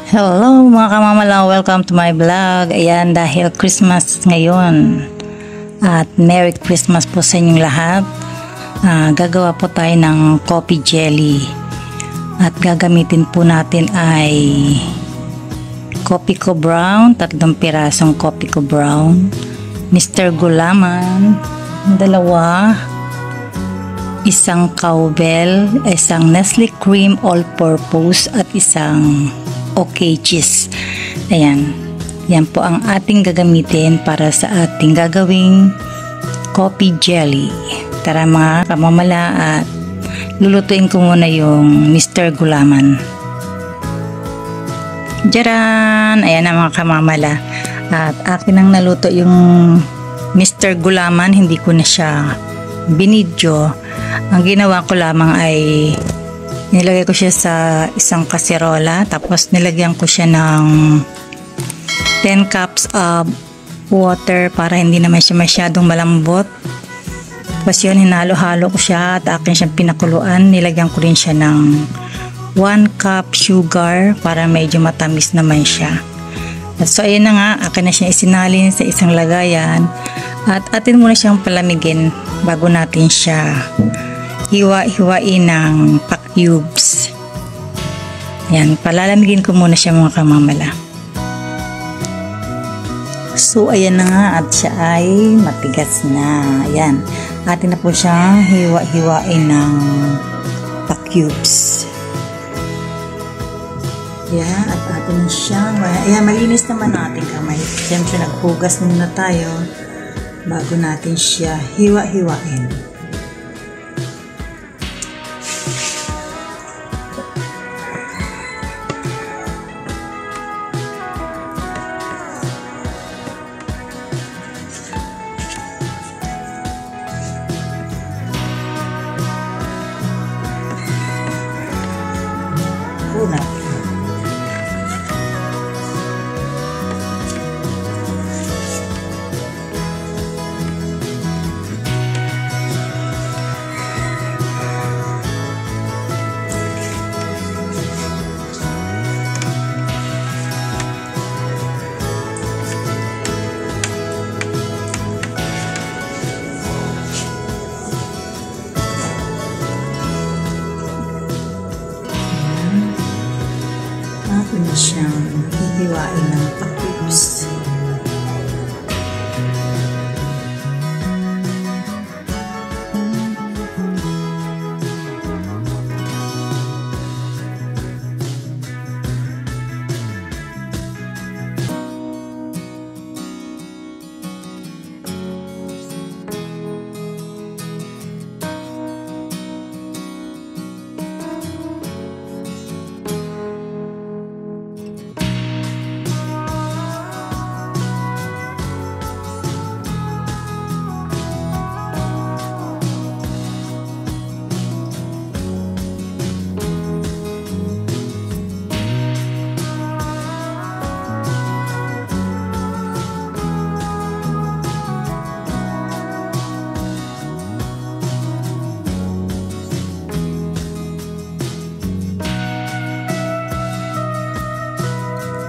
Hello mga kamamala, welcome to my vlog. Ayan, dahil Christmas ngayon at Merry Christmas po sa inyong lahat. Gagawa po tayo ng coffee jelly at gagamitin po natin ay Kopiko Brown, 3 pirasong Kopiko Brown, Mr. Gulaman, 2, isang cowbell, isang Nestle Cream All-Purpose at isang OK cheese. Ayan. Yan po ang ating gagamitin para sa ating gagawing coffee jelly. Tara mga kamamala at lulutuin ko muna yung Mr. Gulaman. Jaran! Ayan na mga kamamala. At akin ang naluto yung Mr. Gulaman. Hindi ko na siya binidyo. Ang ginawa ko lamang ay nilagay ko siya sa isang kaserola, tapos nilagyan ko siya ng 10 cups of water para hindi naman siya masyadong malambot. Tapos yun, hinalo-halo ko siya at akin siyang pinakuluan. Nilagyan ko rin siya ng 1 cup sugar para medyo matamis naman siya. At so ayun na nga, akin na siya isinalin sa isang lagayan at atin muna siyang palamigin bago natin siya hiwa-hiwain ng pa-cubes. Yan, palalamigin ko muna siya mga kamamala. So, ayan na nga at siya ay matigas na. Ayan, atin na po siyang hiwa-hiwain ng pa-cubes. Ayan, at atin na siyang, ayan, malinis naman ang ating kamay. Siyempre, naghugas muna tayo bago natin siya hiwa-hiwain. Una. Atin na siyang hihiwain ng pa-cubes.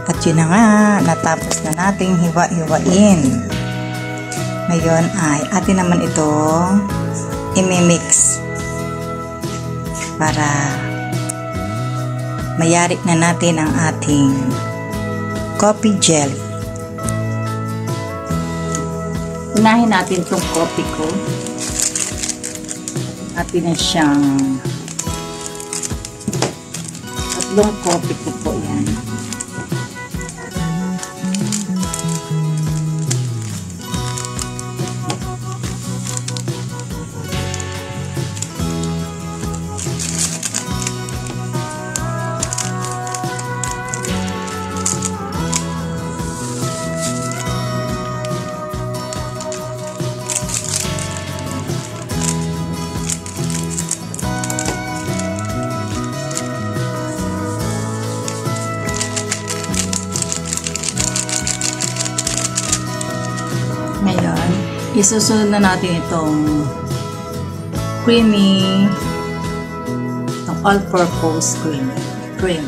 At yun na nga, natapos na nating hiwa-hiwain. Ngayon ay atin naman itong imimix para mayarik na natin ang ating coffee jelly. Unahin natin itong coffee ko. Atin na siyang 3 coffee ko po yan. Ngayon, isusunod na natin itong creamy, itong all-purpose cream.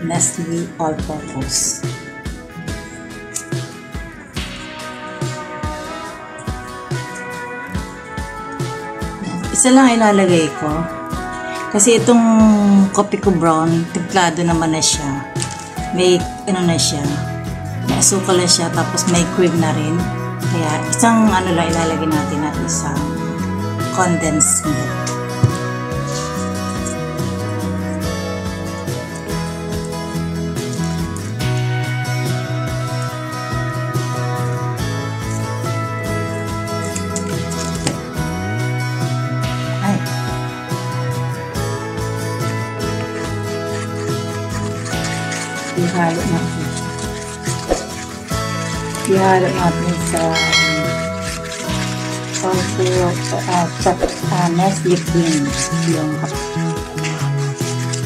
Nestle All-Purpose. Isa lang ilalagay ko. Kasi itong coffee ko brown, templado naman na siya. May ano na siya. May asukal na siya, tapos may cream na rin. Kaya isang ano lang ilalagay natin at isang condensed milk. Ihalo natin. Ihalo natin sa Nestle cream yung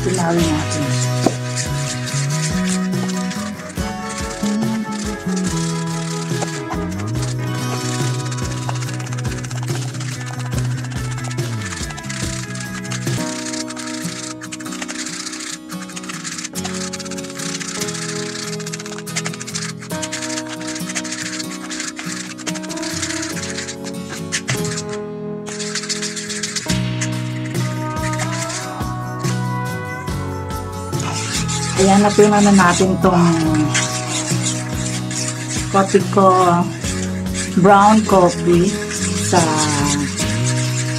tinawin natin. Ayan na po yung ano natin tong coffee ko, brown coffee sa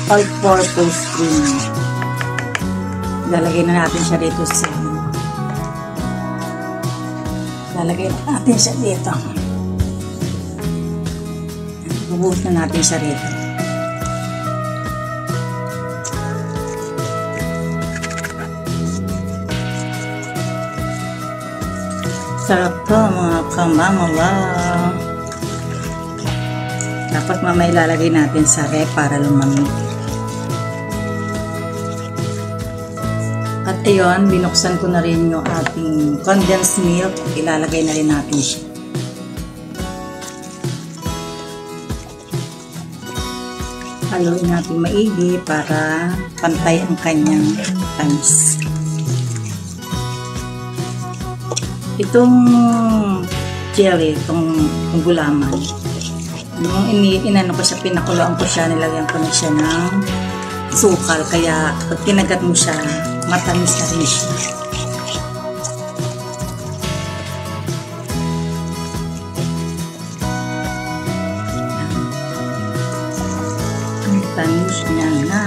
all-purpose cream. Lalagay na natin siya dito sa bubuhos na natin siya rito. Sarap to mga kamamala. Dapat mamaya ilalagay natin sa ref para lumamig. At ayun, binuksan ko na rin yung ating condensed milk. Ilalagay na rin natin siya. Haluin natin maigi para pantay ang kanyang tamis. Itong jelly, itong gulaman, yung inano ko siya, pinakuloan ko siya, nilagyan ko na siya ng sukal, kaya pag kinagat mo siya, matamis na rin siya. Ang tamis niya na.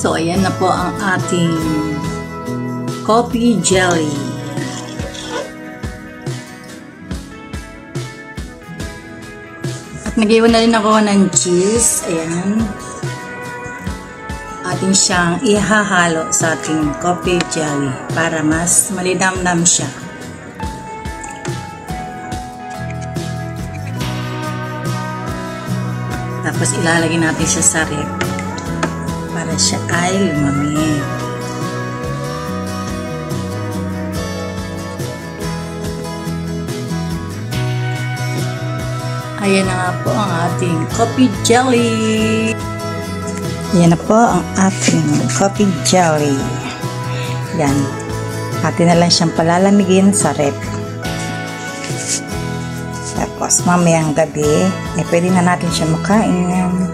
So, ayan na po ang ating coffee jelly. At nag-iwan na rin ako ng cheese. Ayan. Atin siyang ihahalo sa ating coffee jelly para mas malinamnam siya. Tapos ilalagay natin siya sa ref para siya ay lumamig. Ayan na nga po ang ating coffee jelly. Ayan na po ang ating coffee jelly. Yan. Atin na lang siyang palalamigin sa ref. Tapos mamayang gabi, pwede na natin siya makain.